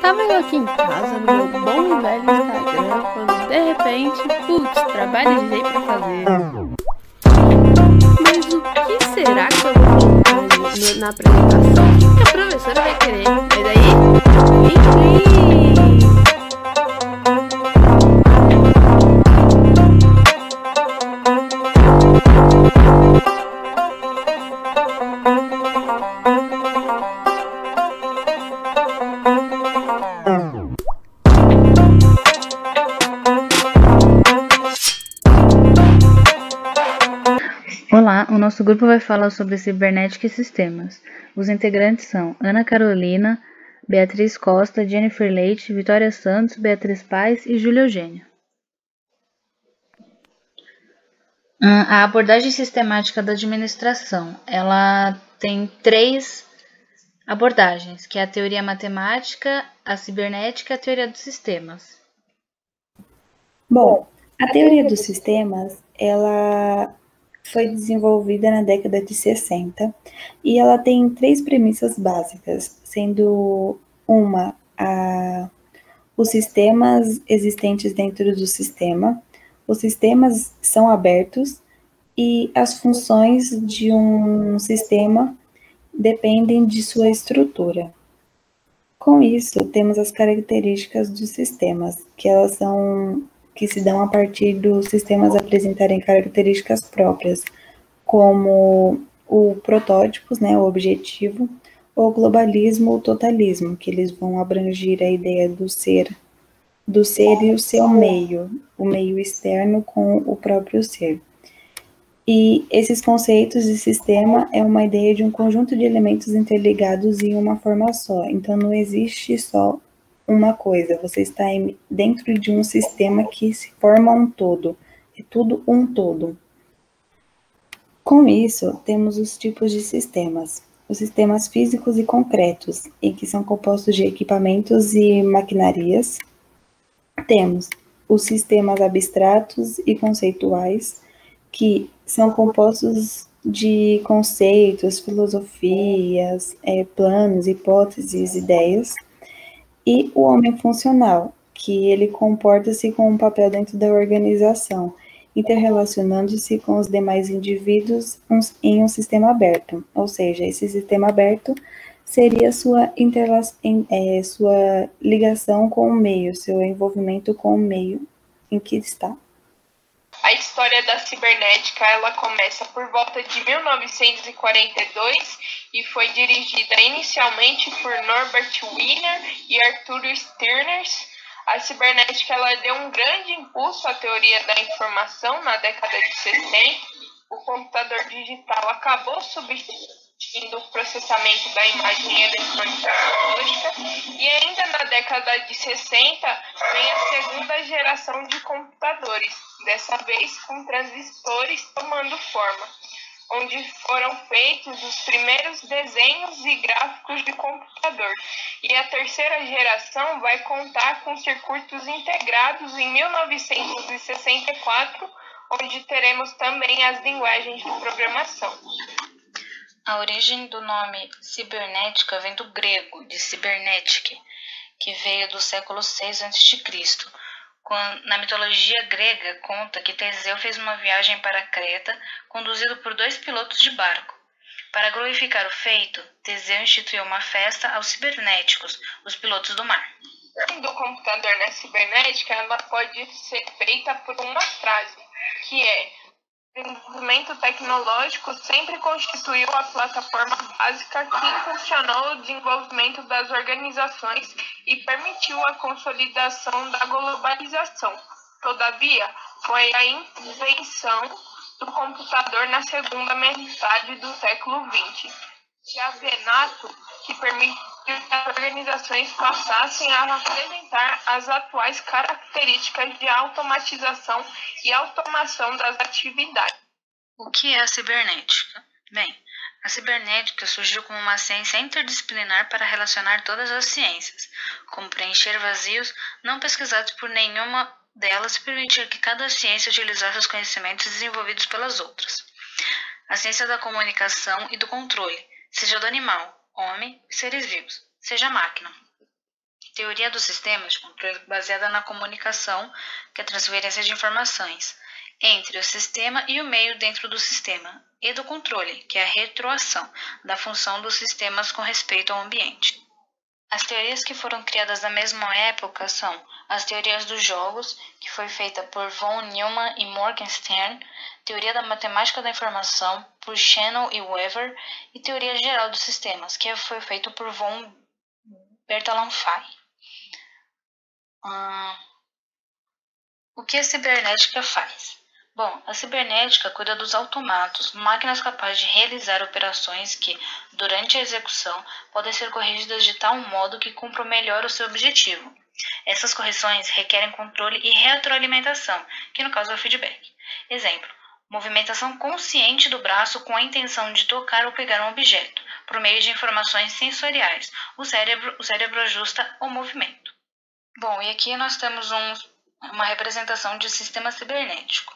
Tava eu aqui em casa no meu bom e velho Instagram, quando de repente, putz, trabalho de lei pra fazer. Mas o que será que eu vou colocar na apresentação? O que a professora vai querer? Mas daí, vem. Olá, o nosso grupo vai falar sobre cibernética e sistemas. Os integrantes são Ana Carolina, Beatriz Costa, Jennifer Leite, Vitória Santos, Beatriz Paes e Júlia Eugênia. A abordagem sistemática da administração, ela tem 3 abordagens, que é a teoria matemática, a cibernética e a teoria dos sistemas. Bom, a teoria dos sistemas, ela foi desenvolvida na década de 60 e ela tem 3 premissas básicas, sendo uma os sistemas existentes dentro do sistema, os sistemas são abertos e as funções de um sistema dependem de sua estrutura. Com isso, temos as características dos sistemas, que se dão a partir dos sistemas apresentarem características próprias, como o protótipos, o objetivo, o globalismo ou totalismo, que eles vão abranger a ideia do ser e o seu meio, o meio externo com o próprio ser. E esses conceitos de sistema é uma ideia de um conjunto de elementos interligados em uma forma só. Então, não existe só uma coisa, você está dentro de um sistema que se forma um todo, é tudo um todo. Com isso, temos os tipos de sistemas. Os sistemas físicos e concretos, em que são compostos de equipamentos e maquinarias. Temos os sistemas abstratos e conceituais, que são compostos de conceitos, filosofias, planos, hipóteses, ideias. E o homem funcional, que ele comporta-se com um papel dentro da organização, interrelacionando-se com os demais indivíduos em um sistema aberto. Ou seja, esse sistema aberto seria sua ligação com o meio, seu envolvimento com o meio em que está. A história da cibernética ela começa por volta de 1942 e foi dirigida inicialmente por Norbert Wiener e Arthur Stirner. A cibernética ela deu um grande impulso à teoria da informação na década de 60. O computador digital acabou substituindo o processamento da imagem eletrônica analógica e ainda na década de 60 vem a segunda geração de computadores, dessa vez com transistores tomando forma, onde foram feitos os primeiros desenhos e gráficos de computador. E a terceira geração vai contar com circuitos integrados em 1964, onde teremos também as linguagens de programação. A origem do nome cibernética vem do grego, de cibernetike, que veio do século VI a.C., na mitologia grega, conta que Teseu fez uma viagem para Creta, conduzido por 2 pilotos de barco. Para glorificar o feito, Teseu instituiu uma festa aos cibernéticos, os pilotos do mar. Do computador na cibernética, ela pode ser feita por uma frase, que é: o desenvolvimento tecnológico sempre constituiu a plataforma básica que impulsionou o desenvolvimento das organizações e permitiu a consolidação da globalização. Todavia, foi a invenção do computador na segunda metade do século XX, Chiavenato, que permitiu que as organizações passassem a apresentar as atuais características de automatização e automação das atividades. O que é a cibernética? Bem, a cibernética surgiu como uma ciência interdisciplinar para relacionar todas as ciências, como preencher vazios não pesquisados por nenhuma delas e permitir que cada ciência utilizasse os conhecimentos desenvolvidos pelas outras. A ciência da comunicação e do controle, seja do animal, homem e seres vivos, seja máquina. Teoria dos sistemas de controle baseada na comunicação, que é a transferência de informações entre o sistema e o meio dentro do sistema, e do controle, que é a retroação da função dos sistemas com respeito ao ambiente. As teorias que foram criadas na mesma época são as teorias dos jogos, que foi feita por von Neumann e Morgenstern, teoria da matemática da informação, por Shannon e Weaver, e teoria geral dos sistemas, que foi feito por von Bertalanffy. O que a cibernética faz? Bom, a cibernética cuida dos automatos, máquinas capazes de realizar operações que, durante a execução, podem ser corrigidas de tal modo que cumpram melhor o seu objetivo. Essas correções requerem controle e retroalimentação, que no caso é o feedback. Exemplo, movimentação consciente do braço com a intenção de tocar ou pegar um objeto, por meio de informações sensoriais. O cérebro ajusta o movimento. Bom, e aqui nós temos uma representação de sistema cibernético.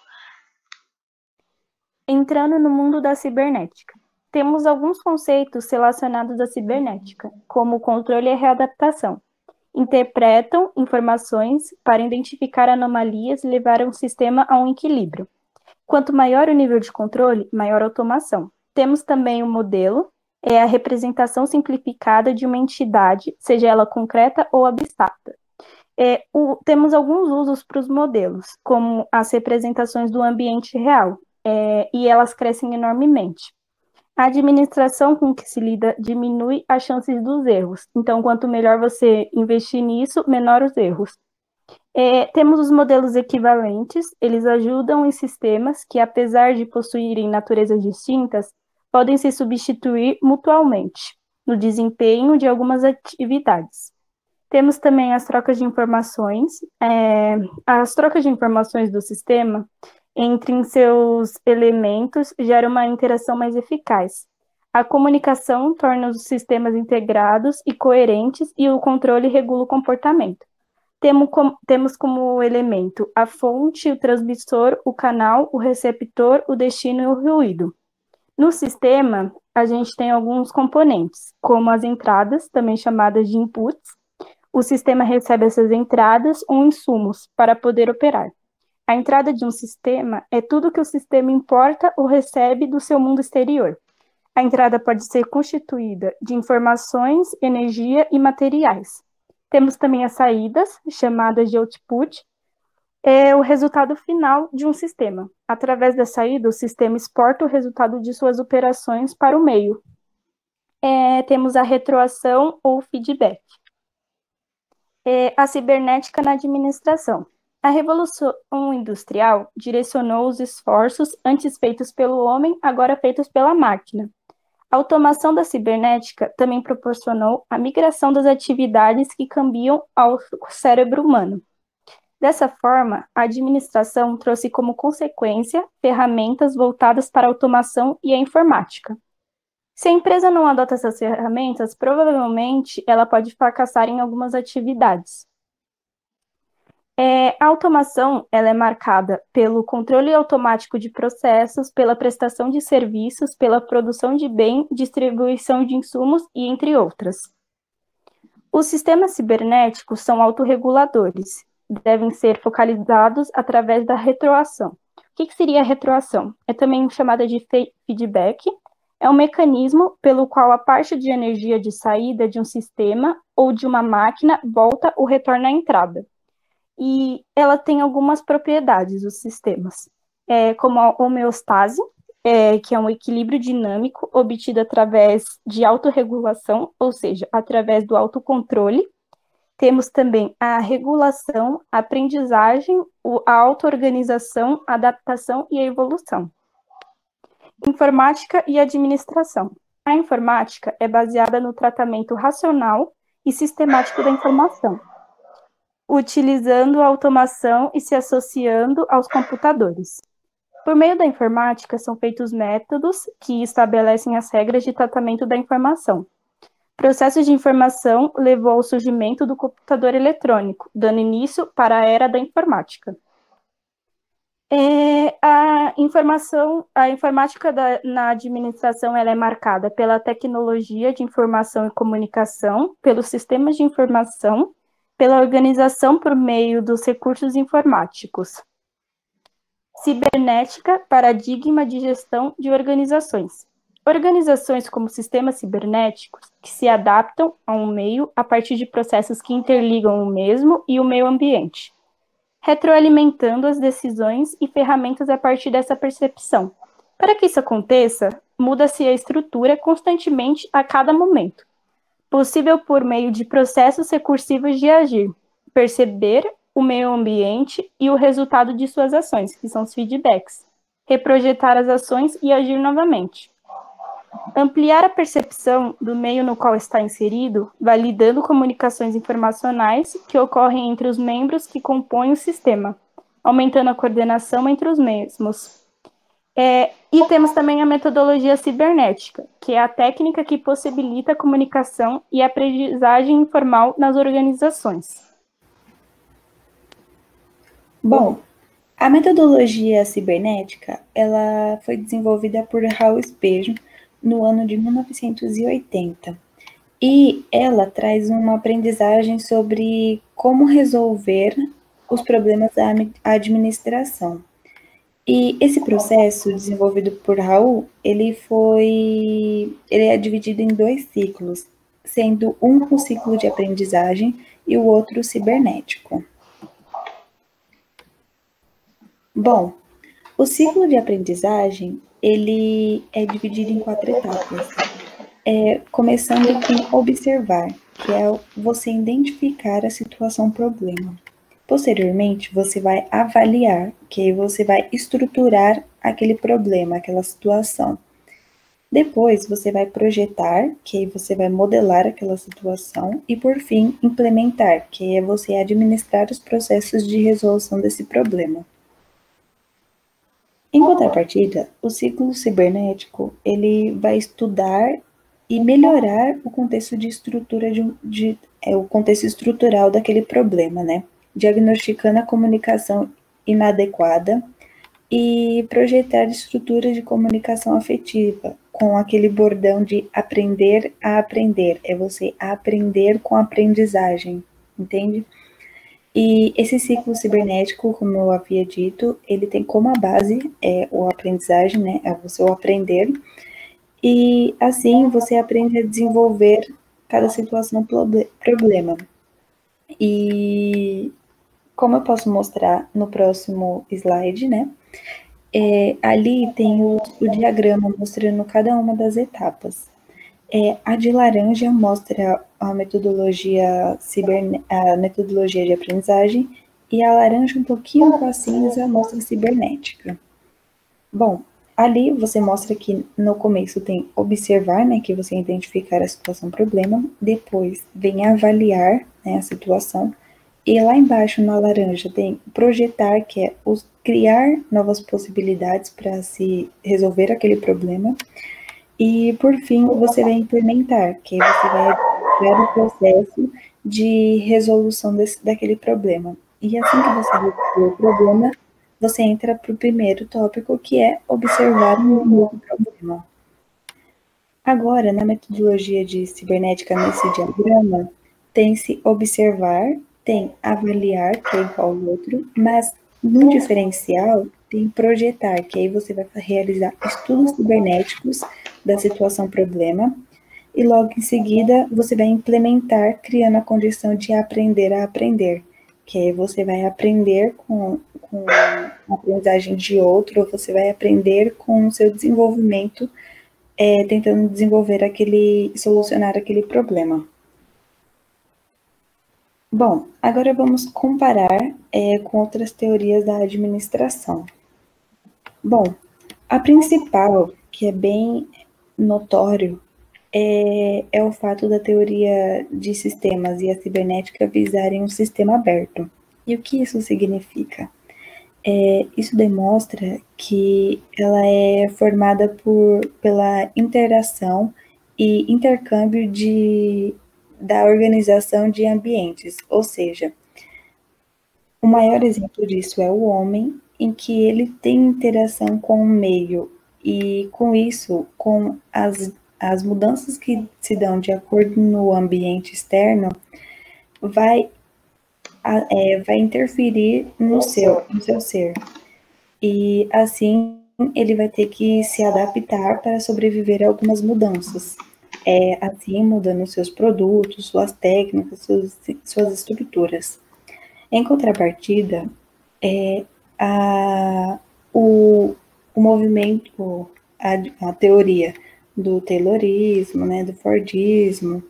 Entrando no mundo da cibernética, temos alguns conceitos relacionados à cibernética, como controle e readaptação. Interpretam informações para identificar anomalias e levar um sistema a um equilíbrio. Quanto maior o nível de controle, maior a automação. Temos também o modelo, é a representação simplificada de uma entidade, seja ela concreta ou abstrata. Temos alguns usos para os modelos, como as representações do ambiente real, e elas crescem enormemente. A administração com que se lida diminui as chances dos erros. Então, quanto melhor você investir nisso, menor os erros. Temos os modelos equivalentes, eles ajudam em sistemas que, apesar de possuírem naturezas distintas, podem se substituir mutualmente no desempenho de algumas atividades. Temos também as trocas de informações. As trocas de informações do sistema entre seus elementos gera uma interação mais eficaz. A comunicação torna os sistemas integrados e coerentes e o controle regula o comportamento. Temos como elemento a fonte, o transmissor, o canal, o receptor, o destino e o ruído. No sistema, a gente tem alguns componentes, como as entradas, também chamadas de inputs. O sistema recebe essas entradas ou insumos para poder operar. A entrada de um sistema é tudo que o sistema importa ou recebe do seu mundo exterior. A entrada pode ser constituída de informações, energia e materiais. Temos também as saídas, chamadas de output, é o resultado final de um sistema. Através da saída, o sistema exporta o resultado de suas operações para o meio. Temos a retroação ou feedback. A cibernética na administração. A Revolução Industrial direcionou os esforços antes feitos pelo homem, agora feitos pela máquina. A automação da cibernética também proporcionou a migração das atividades que cambiam ao cérebro humano. Dessa forma, a administração trouxe como consequência ferramentas voltadas para a automação e a informática. Se a empresa não adota essas ferramentas, provavelmente ela pode fracassar em algumas atividades. A automação ela é marcada pelo controle automático de processos, pela prestação de serviços, pela produção de bem, distribuição de insumos e entre outras. Os sistemas cibernéticos são autorreguladores, devem ser focalizados através da retroação. O que seria a retroação? É também chamada de feedback, é um mecanismo pelo qual a parte de energia de saída de um sistema ou de uma máquina volta ou retorna à entrada. E ela tem algumas propriedades, os sistemas, como a homeostase, que é um equilíbrio dinâmico obtido através de autorregulação, ou seja, através do autocontrole. Temos também a regulação, a aprendizagem, a auto-organização, a adaptação e a evolução. Informática e administração. A informática é baseada no tratamento racional e sistemático da informação, utilizando a automação e se associando aos computadores. Por meio da informática, são feitos métodos que estabelecem as regras de tratamento da informação. O processo de informação levou ao surgimento do computador eletrônico, dando início para a era da informática. A informática na administração ela é marcada pela tecnologia de informação e comunicação, pelos sistemas de informação, pela organização por meio dos recursos informáticos. Cibernética, paradigma de gestão de organizações. Organizações como sistemas cibernéticos que se adaptam a um meio a partir de processos que interligam o mesmo e o meio ambiente, retroalimentando as decisões e ferramentas a partir dessa percepção. Para que isso aconteça, muda-se a estrutura constantemente a cada momento, possível por meio de processos recursivos de agir, perceber o meio ambiente e o resultado de suas ações, que são os feedbacks, reprojetar as ações e agir novamente. Ampliar a percepção do meio no qual está inserido, validando comunicações informacionais que ocorrem entre os membros que compõem o sistema, aumentando a coordenação entre os mesmos. E temos também a metodologia cibernética, que é a técnica que possibilita a comunicação e a aprendizagem informal nas organizações. Bom, a metodologia cibernética, ela foi desenvolvida por Raul Espejo no ano de 1980. E ela traz uma aprendizagem sobre como resolver os problemas da administração. E esse processo desenvolvido por Raul, ele é dividido em 2 ciclos, sendo um ciclo de aprendizagem e o outro cibernético. Bom, o ciclo de aprendizagem, ele é dividido em 4 etapas. Começando com observar, que é você identificar a situação problema. Posteriormente, você vai avaliar, que aí você vai estruturar aquele problema, aquela situação. Depois, você vai projetar, que aí você vai modelar aquela situação. E, por fim, implementar, que é você administrar os processos de resolução desse problema. Em contrapartida, o ciclo cibernético, ele vai estudar e melhorar o contexto de estrutura o contexto estrutural daquele problema, né? Diagnosticando a comunicação inadequada e projetar estruturas de comunicação afetiva, com aquele bordão de aprender a aprender. É você aprender com aprendizagem, entende? E esse ciclo cibernético, como eu havia dito, ele tem como base a aprendizagem, né? É você o aprender. E assim você aprende a desenvolver cada situação problema. E como eu posso mostrar no próximo slide, né? Ali tem o diagrama mostrando cada uma das etapas. A de laranja mostra a metodologia de aprendizagem e a laranja um pouquinho com a cinza mostra a cibernética. Bom, ali você mostra que no começo tem observar, né, que você identificar a situação problema, depois vem avaliar, né, a situação, e lá embaixo na laranja tem projetar, que é criar novas possibilidades para se resolver aquele problema. E, por fim, você vai implementar, que aí você vai criar o processo de resolução daquele problema. E assim que você resolver o problema, você entra para o primeiro tópico, que é observar um novo problema. Agora, na metodologia de cibernética, nesse diagrama, tem-se observar, tem avaliar, que é igual ao outro, mas no diferencial tem projetar, que aí você vai realizar estudos cibernéticos da situação problema, e logo em seguida você vai implementar, criando a condição de aprender a aprender, que aí você vai aprender com a aprendizagem de outro, ou você vai aprender com o seu desenvolvimento, tentando solucionar aquele problema. Bom, agora vamos comparar com outras teorias da administração. Bom, a principal, que é bem notório, é o fato da teoria de sistemas e a cibernética visarem um sistema aberto. E o que isso significa? Isso demonstra que ela é formada pela interação e intercâmbio da organização de ambientes, ou seja, o maior exemplo disso é o homem, em que ele tem interação com o meio, e com isso, com as mudanças que se dão de acordo no ambiente externo, vai vai interferir no seu ser. E assim ele vai ter que se adaptar para sobreviver a algumas mudanças. Assim mudando seus produtos, suas técnicas, suas estruturas. Em contrapartida, o movimento, a teoria do Taylorismo, né, do Fordismo,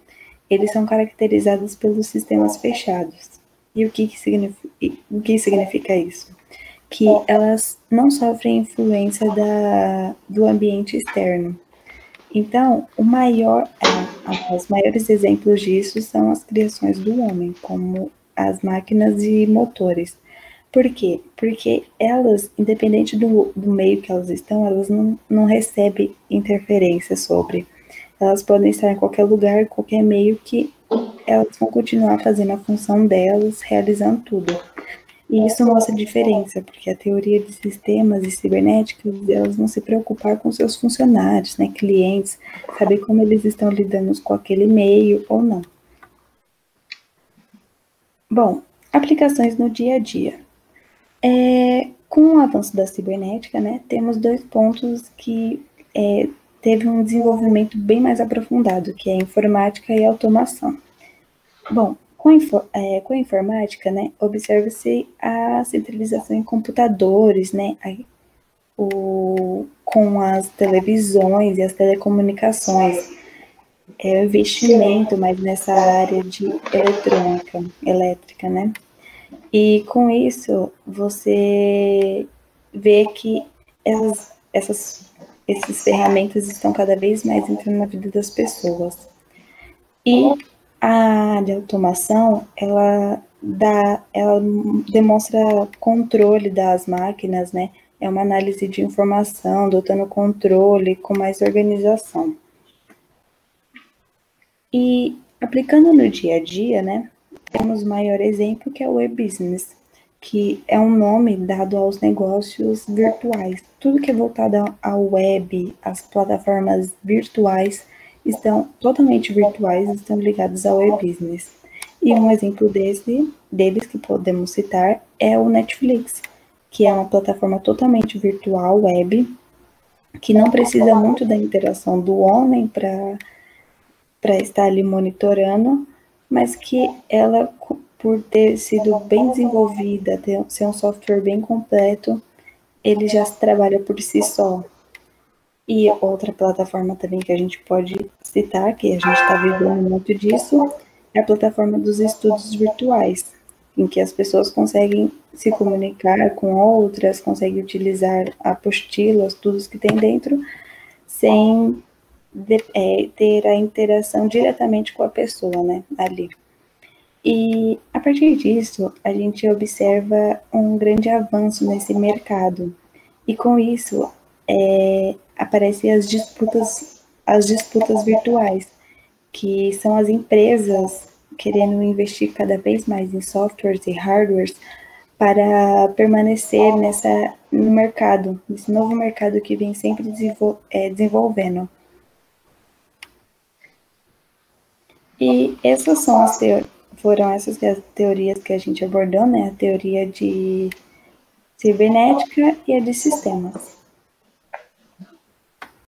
eles são caracterizados pelos sistemas fechados. E o que significa isso? Que elas não sofrem influência do ambiente externo. Então, os maiores exemplos disso são as criações do homem, como as máquinas e motores. Por quê? Porque elas, independente do meio que elas estão, elas não recebem interferência sobre. Elas podem estar em qualquer lugar, qualquer meio, que elas vão continuar fazendo a função delas, realizando tudo. E isso mostra a diferença, porque a teoria de sistemas e cibernéticos, elas vão se preocupar com seus funcionários, né, clientes, saber como eles estão lidando com aquele meio ou não. Bom, aplicações no dia a dia. Com o avanço da cibernética, né, temos 2 pontos que teve um desenvolvimento bem mais aprofundado, que é a informática e a automação. Bom, com a informática, né, observa-se a centralização em computadores, né, com as televisões e as telecomunicações, o investimento mais nessa área de elétrica, né, e com isso você vê que essas ferramentas estão cada vez mais entrando na vida das pessoas. E a área de automação, ela demonstra controle das máquinas, né? É uma análise de informação, dotando controle com mais organização. E aplicando no dia a dia, né? Temos o maior exemplo, que é o e-business, que é um nome dado aos negócios virtuais. Tudo que é voltado ao web, as plataformas virtuais, estão totalmente virtuais, estão ligados ao e-business. E um exemplo deles que podemos citar é o Netflix, que é uma plataforma totalmente virtual, web, que não precisa muito da interação do homem para estar ali monitorando, mas que ela, por ter sido bem desenvolvida, ser um software bem completo, ele já trabalha por si só. E outra plataforma também que a gente pode citar, que a gente está vivendo muito disso, é a plataforma dos estudos virtuais, em que as pessoas conseguem se comunicar com outras, conseguem utilizar apostilas, tudo que tem dentro, sem ter a interação diretamente com a pessoa, né, ali. E a partir disso, a gente observa um grande avanço nesse mercado. E com isso, aparecem as disputas virtuais, que são as empresas querendo investir cada vez mais em softwares e hardwares para permanecer no mercado, nesse novo mercado que vem sempre desenvolvendo. E foram essas teorias que a gente abordou, né? A teoria de cibernética e a de sistemas.